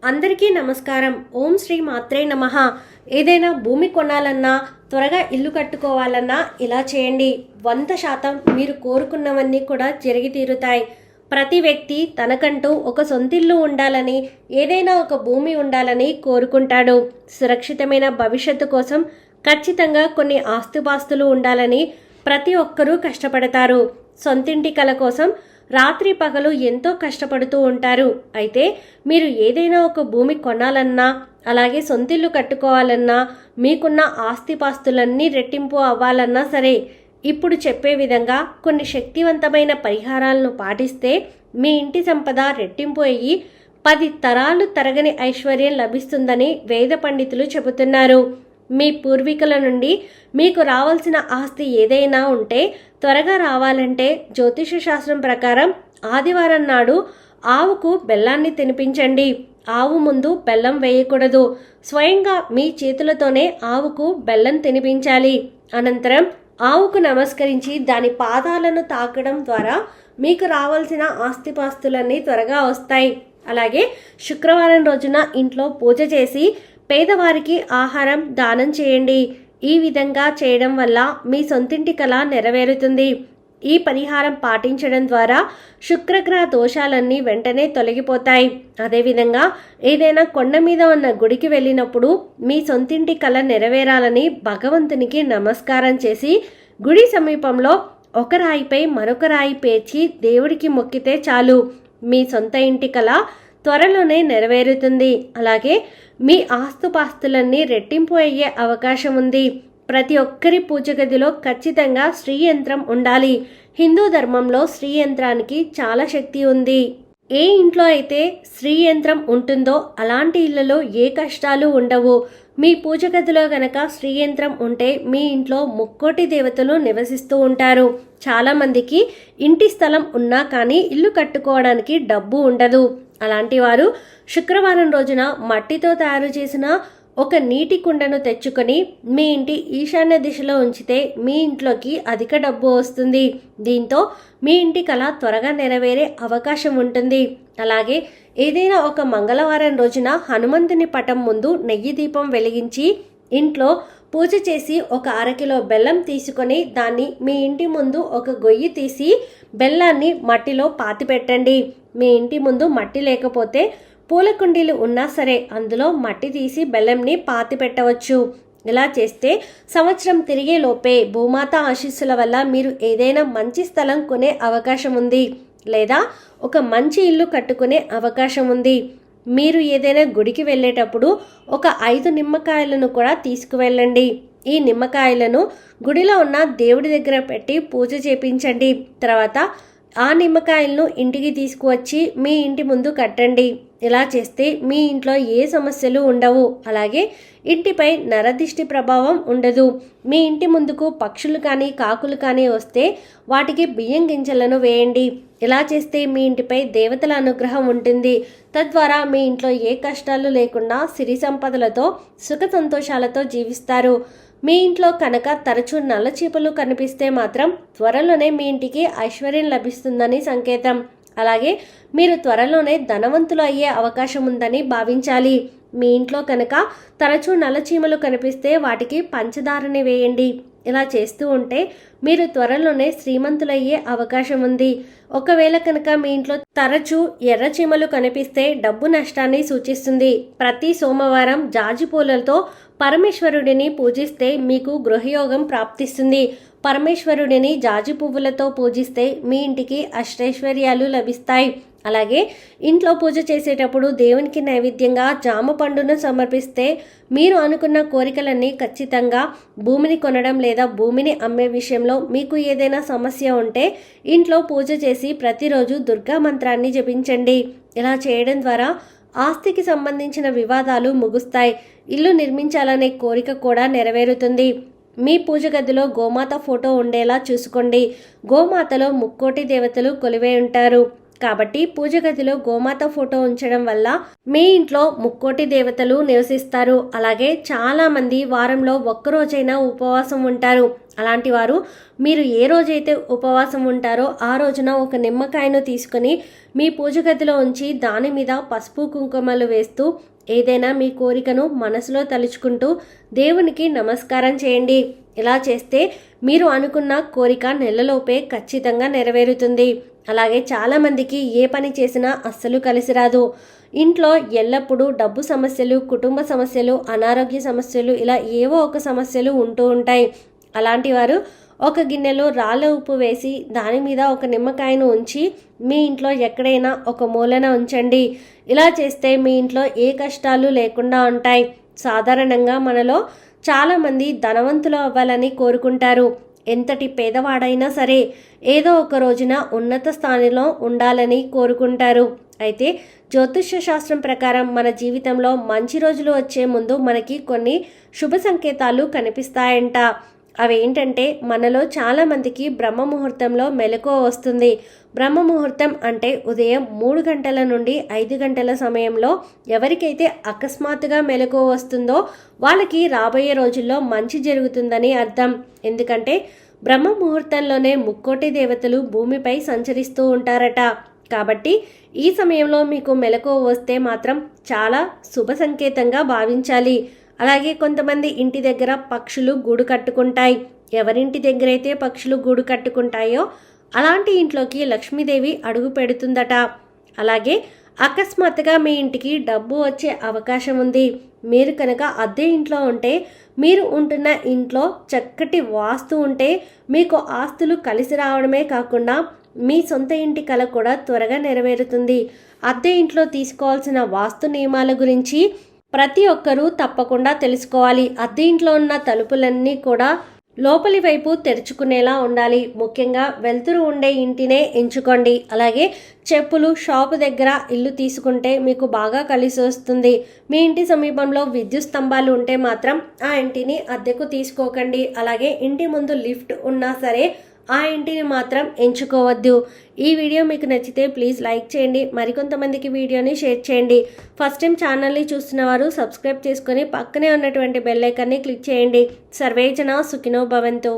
అందరికీ నమస్కారం. ఓం శ్రీ మాత్రే నమః. ఏదైనా భూమి కొనాలన్నా, త్వరగా ఇల్లు కట్టుకోవాలన్నా ఇలా చేయండి. 100% మీరు కోరుకున్నవన్నీ కూడా జరిగి తీరుతాయి. ప్రతి వ్యక్తి తనకంటూ ఒక సొంతిల్లు ఉండాలని, ఏదైనా ఒక భూమి ఉండాలని కోరుకుంటాడు. సురక్షితమైన భవిష్యత్తు కోసం ఖచ్చితంగా కొన్ని ఆస్తుపాస్తులు ఉండాలని ప్రతి ఒక్కరూ కష్టపడతారు. సొంతింటి కల కోసం రాత్రి పగలు ఎంతో కష్టపడుతూ ఉంటారు. అయితే మీరు ఏదైనా ఒక భూమి కొనాలన్నా, అలాగే సొంతిల్లు కట్టుకోవాలన్నా, మీకున్న ఆస్తిపాస్తులన్నీ రెట్టింపు అవ్వాలన్నా సరే, ఇప్పుడు చెప్పే విధంగా కొన్ని శక్తివంతమైన పరిహారాలను పాటిస్తే మీ ఇంటి సంపద రెట్టింపు అయ్యి 10 తరాలు తరగని ఐశ్వర్యం లభిస్తుందని వేద పండితులు చెబుతున్నారు. మీ పూర్వీకుల నుండి మీకు రావాల్సిన ఆస్తి ఏదైనా ఉంటే త్వరగా రావాలంటే జ్యోతిష శాస్త్రం ప్రకారం ఆదివారం నాడు ఆవుకు బెల్లాన్ని తినిపించండి. ఆవు ముందు బెల్లం వేయకూడదు. స్వయంగా మీ చేతులతోనే ఆవుకు బెల్లం తినిపించాలి. అనంతరం ఆవుకు నమస్కరించి దాని పాదాలను తాకడం ద్వారా మీకు రావాల్సిన ఆస్తిపాస్తులన్నీ త్వరగా వస్తాయి. అలాగే శుక్రవారం రోజున ఇంట్లో పూజ చేసి పేదవారికి ఆహారం దానం చేయండి. ఈ విధంగా చేయడం వల్ల మీ సొంతింటి కల నెరవేరుతుంది. ఈ పరిహారం పాటించడం ద్వారా శుక్రగ్రహ దోషాలన్నీ వెంటనే తొలగిపోతాయి. అదేవిధంగా ఏదైనా కొండ మీద ఉన్న గుడికి వెళ్ళినప్పుడు మీ సొంతింటి కల నెరవేరాలని భగవంతునికి నమస్కారం చేసి గుడి సమీపంలో ఒక రాయిపై మరొక రాయి పేర్చి దేవుడికి మొక్కితే చాలు, మీ సొంత ఇంటి కల త్వరలోనే నెరవేరుతుంది. అలాగే మీ ఆస్తుపాస్తులన్నీ రెట్టింపు అయ్యే అవకాశం ఉంది. ప్రతి ఒక్కరి పూజ గదిలో ఖచ్చితంగా శ్రీ యంత్రం ఉండాలి. హిందూ ధర్మంలో శ్రీ యంత్రానికి చాలా శక్తి ఉంది. ఏ ఇంట్లో అయితే శ్రీ యంత్రం ఉంటుందో అలాంటి ఇళ్లలో ఏ కష్టాలు ఉండవు. మీ పూజ గదిలో గనక శ్రీ యంత్రం ఉంటే మీ ఇంట్లో ముక్కోటి దేవతలు నివసిస్తూ ఉంటారు. చాలామందికి ఇంటి స్థలం ఉన్నా కానీ ఇల్లు కట్టుకోవడానికి డబ్బు ఉండదు. అలాంటి వారు శుక్రవారం రోజున మట్టితో తయారు చేసిన ఒక నీటి కుండను తెచ్చుకొని మీ ఇంటి ఈశాన్య దిశలో ఉంచితే మీ ఇంట్లోకి అధిక డబ్బు వస్తుంది. దీంతో మీ ఇంటి కల త్వరగా నెరవేరే అవకాశం ఉంటుంది. అలాగే ఏదైనా ఒక మంగళవారం రోజున హనుమంతుని పటం ముందు నెయ్యి దీపం వెలిగించి ఇంట్లో పూజ చేసి ఒక 1/2 కిలో బెల్లం తీసుకొని దాన్ని మీ ఇంటి ముందు ఒక గొయ్యి తీసి బెల్లాన్ని మట్టిలో పాతిపెట్టండి. మీ ఇంటి ముందు మట్టి లేకపోతే పూల కుండీలు ఉన్నా సరే అందులో మట్టి తీసి బెల్లంని పాతి పెట్టవచ్చు. ఇలా చేస్తే సంవత్సరం తిరిగే లోపే భూమాత ఆశీస్సుల వల్ల మీరు ఏదైనా మంచి స్థలం కొనే అవకాశం ఉంది, లేదా ఒక మంచి ఇల్లు కట్టుకునే అవకాశం ఉంది. మీరు ఏదైనా గుడికి వెళ్ళేటప్పుడు ఒక 5 నిమ్మకాయలను కూడా తీసుకువెళ్ళండి. ఈ నిమ్మకాయలను గుడిలో ఉన్న దేవుడి దగ్గర పెట్టి పూజ చేపించండి. తర్వాత ఆ నిమ్మకాయలను ఇంటికి తీసుకువచ్చి మీ ఇంటి ముందు కట్టండి. ఇలా చేస్తే మీ ఇంట్లో ఏ సమస్యలు ఉండవు. అలాగే ఇంటిపై నరదిష్టి ప్రభావం ఉండదు. మీ ఇంటి ముందుకు పక్షులు కానీ కాకులు కానీ వస్తే వాటికి బియ్యం గింజలను వేయండి. ఇలా చేస్తే మీ ఇంటిపై దేవతల అనుగ్రహం ఉంటుంది. తద్వారా మీ ఇంట్లో ఏ కష్టాలు లేకుండా సిరి సంపదలతో సుఖ సంతోషాలతో జీవిస్తారు. మీ ఇంట్లో కనుక తరచూ నల్ల చీపలు కనిపిస్తే మాత్రం త్వరలోనే మీ ఇంటికి ఐశ్వర్యం లభిస్తుందని సంకేతం. అలాగే మీరు త్వరలోనే ధనవంతులు అయ్యే అవకాశం ఉందని భావించాలి. మీ ఇంట్లో కనుక తరచూ నల్లచీమలు కనిపిస్తే వాటికి పంచదారని వేయండి. ఇలా చేస్తూ ఉంటే మీరు త్వరలోనే శ్రీమంతులయ్యే అవకాశం ఉంది. ఒకవేళ కనుక మీ ఇంట్లో తరచూ ఎర్రచీమలు కనిపిస్తే డబ్బు నష్టాన్ని సూచిస్తుంది. ప్రతి సోమవారం జాజి పూలతో పరమేశ్వరుడిని పూజిస్తే మీకు గృహయోగం ప్రాప్తిస్తుంది. పరమేశ్వరుడిని జాజి పువ్వులతో పూజిస్తే మీ ఇంటికి అష్టైశ్వర్యాలు లభిస్తాయి. అలాగే ఇంట్లో పూజ చేసేటప్పుడు దేవునికి నైవేద్యంగా జామ పండును సమర్పిస్తే మీరు అనుకున్న కోరికలన్నీ ఖచ్చితంగా. భూమిని కొనడం లేదా భూమిని అమ్మే విషయంలో మీకు ఏదైనా సమస్య ఉంటే ఇంట్లో పూజ చేసి ప్రతిరోజు దుర్గా మంత్రాన్ని జపించండి. ఇలా చేయడం ద్వారా ఆస్తికి సంబంధించిన వివాదాలు ముగుస్తాయి. ఇల్లు నిర్మించాలనే కోరిక కూడా నెరవేరుతుంది. మీ పూజ గదిలో గోమాత ఫోటో ఉండేలా చూసుకోండి. గోమాతలో ముక్కోటి దేవతలు కొలువై ఉంటారు. కాబట్టి పూజ గదిలో గోమాత ఫోటో ఉంచడం వల్ల మీ ఇంట్లో ముక్కోటి దేవతలు నివసిస్తారు. అలాగే చాలామంది వారంలో ఒక్కరోజైనా ఉపవాసం ఉంటారు. అలాంటి వారు మీరు ఏ రోజైతే ఉపవాసం ఉంటారో ఆ రోజున ఒక నిమ్మకాయను తీసుకొని మీ పూజ గదిలో ఉంచి దాని మీద పసుపు కుంకుమలు వేస్తూ ఏదైనా మీ కోరికను మనసులో తలుచుకుంటూ దేవునికి నమస్కారం చేయండి. ఇలా చేస్తే మీరు అనుకున్న కోరిక నెలలోపే ఖచ్చితంగా నెరవేరుతుంది. అలాగే చాలామందికి ఏ పని చేసినా అస్సలు కలిసి రాదు. ఇంట్లో ఎల్లప్పుడూ డబ్బు సమస్యలు, కుటుంబ సమస్యలు, అనారోగ్య సమస్యలు ఇలా ఏవో ఒక సమస్యలు ఉంటూ ఉంటాయి. అలాంటి వారు ఒక గిన్నెలో రాళ్ళ ఉప్పు వేసి దాని మీద ఒక నిమ్మకాయను ఉంచి మీ ఇంట్లో ఎక్కడైనా ఒక మూలన ఉంచండి. ఇలా చేస్తే మీ ఇంట్లో ఏ కష్టాలు లేకుండా ఉంటాయి. సాధారణంగా మనలో చాలామంది ధనవంతులు అవ్వాలని కోరుకుంటారు. ఎంతటి పేదవాడైనా సరే ఏదో ఒక రోజున ఉన్నత స్థానంలో ఉండాలని కోరుకుంటారు. అయితే జ్యోతిష్య శాస్త్రం ప్రకారం మన జీవితంలో మంచి రోజులు వచ్చే ముందు మనకి కొన్ని శుభ సంకేతాలు కనిపిస్తాయంట. అవేంటంటే మనలో చాలామందికి బ్రహ్మ ముహూర్తంలో మెలకువ వస్తుంది. బ్రహ్మ ముహూర్తం అంటే ఉదయం 3 గంటల నుండి 5 గంటల సమయంలో ఎవరికైతే అకస్మాత్తుగా మెలకువ వస్తుందో వాళ్ళకి రాబోయే రోజుల్లో మంచి జరుగుతుందని అర్థం. ఎందుకంటే బ్రహ్మ ముహూర్తంలోనే ముక్కోటి దేవతలు భూమిపై సంచరిస్తూ ఉంటారట. కాబట్టి ఈ సమయంలో మీకు మెలకువ వస్తే మాత్రం చాలా శుభ సంకేతంగా భావించాలి. అలాగే కొంతమంది ఇంటి దగ్గర పక్షులు గూడు కట్టుకుంటాయి. ఎవరింటి దగ్గర అయితే పక్షులు గూడు కట్టుకుంటాయో అలాంటి ఇంట్లోకి లక్ష్మీదేవి అడుగు పెడుతుందట. అలాగే అకస్మాత్తుగా మీ ఇంటికి డబ్బు వచ్చే అవకాశం ఉంది. మీరు కనుక అద్దె ఇంట్లో ఉంటే మీరు ఉంటున్న ఇంట్లో చక్కటి వాస్తు ఉంటే మీకు ఆస్తులు కలిసి రావడమే కాకుండా మీ సొంత ఇంటి కల కూడా త్వరగా నెరవేరుతుంది. అద్దె ఇంట్లో తీసుకోవాల్సిన వాస్తు నియమాల గురించి ప్రతి ఒక్కరూ తప్పకుండా తెలుసుకోవాలి. అద్దె ఇంట్లో ఉన్న తలుపులన్నీ కూడా లోపలి వైపు తెరుచుకునేలా ఉండాలి. ముఖ్యంగా వెలుతురు ఉండే ఇంటినే ఎంచుకోండి. అలాగే చెప్పులు షాపు దగ్గర ఇల్లు తీసుకుంటే మీకు బాగా కలిసి వస్తుంది. మీ ఇంటి సమీపంలో విద్యుత్ స్తంభాలు ఉంటే మాత్రం ఆ ఇంటిని అద్దెకు తీసుకోకండి. అలాగే ఇంటి ముందు లిఫ్ట్ ఉన్నా సరే ఆ ఇంటిని మాత్రం ఎంచుకోవద్దు. ఈ వీడియో మీకు నచ్చితే ప్లీజ్ లైక్ చేయండి. మరికొంతమందికి వీడియోని షేర్ చేయండి. ఫస్ట్ టైం ఛానల్ని చూస్తున్న వారు సబ్స్క్రైబ్ చేసుకొని పక్కనే ఉన్నటువంటి బెల్ ఐకాన్ని క్లిక్ చేయండి. సర్వే జన సుఖినో భవంతు.